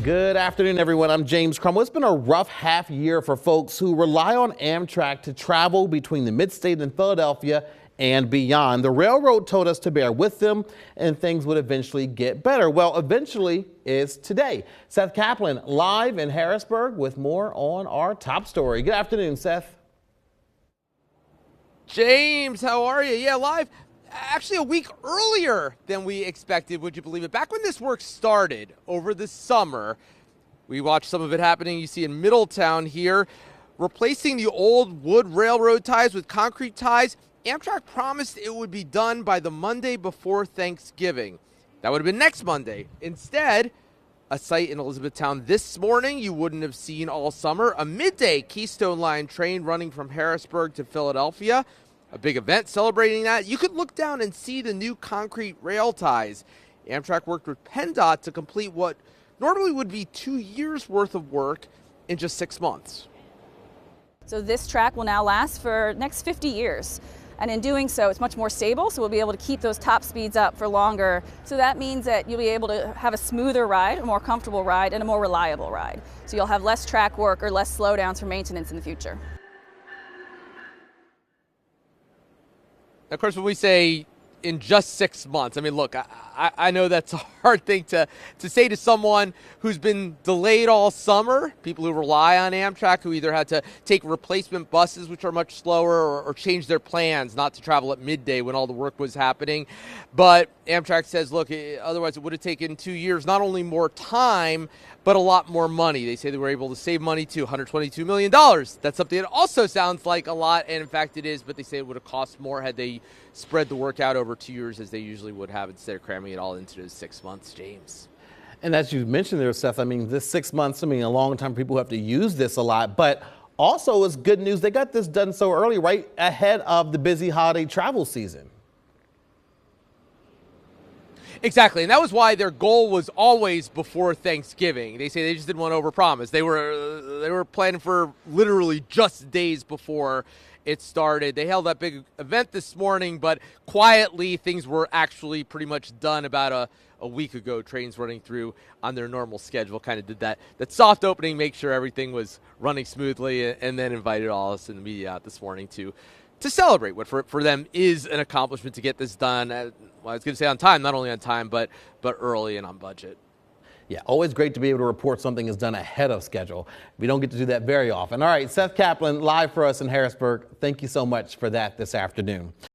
Good afternoon, everyone. I'm James Crumwell. It's been a rough half year for folks who rely on Amtrak to travel between the Mid-State and Philadelphia and beyond. The railroad told us to bear with them and things would eventually get better. Well, eventually is today. Seth Kaplan live in Harrisburg with more on our top story. Good afternoon, Seth. James, how are you? Yeah, live actually a week earlier than we expected, would you believe it? Back when this work started over the summer, we watched some of it happening. You see in Middletown here, replacing the old wood railroad ties with concrete ties. Amtrak promised it would be done by the Monday before Thanksgiving. That would have been next Monday. Instead, a site in Elizabethtown this morning you wouldn't have seen all summer, a midday Keystone Line train running from Harrisburg to Philadelphia. A big event celebrating that. You could look down and see the new concrete rail ties. Amtrak worked with PennDOT to complete what normally would be 2 years worth of work in just 6 months. So this track will now last for next 50 years. And in doing so, it's much more stable, so we'll be able to keep those top speeds up for longer. So that means that you'll be able to have a smoother ride, a more comfortable ride, and a more reliable ride. So you'll have less track work or less slowdowns for maintenance in the future. Of course, when we say in just 6 months, I mean, look, I know that's a hard thing to say to someone who's been delayed all summer, people who rely on Amtrak, who either had to take replacement buses, which are much slower, or change their plans not to travel at midday when all the work was happening. But Amtrak says, look, otherwise it would have taken 2 years, not only more time, but a lot more money. They say they were able to save money to $122 million. That's something that also sounds like a lot, and in fact it is, but they say it would have cost more had they spread the work out over 2 years as they usually would have instead of cramming it all into those 6 months, James. And as you mentioned there, Seth, I mean, this 6 months, I mean, a long time people have to use this a lot, but also it's good news. They got this done so early, right ahead of the busy holiday travel season. Exactly, and that was why their goal was always before Thanksgiving. They say they just didn't want to overpromise. They were planning for literally just days before it started. They held that big event this morning, but quietly things were actually pretty much done about a week ago. Trains running through on their normal schedule, kind of did that soft opening, make sure everything was running smoothly, and then invited all us in the media out this morning to celebrate what for them is an accomplishment to get this done. Well, I was going to say on time, not only on time, but early and on budget. Yeah, always great to be able to report something is done ahead of schedule. We don't get to do that very often. All right, Seth Kaplan live for us in Harrisburg. Thank you so much for that this afternoon.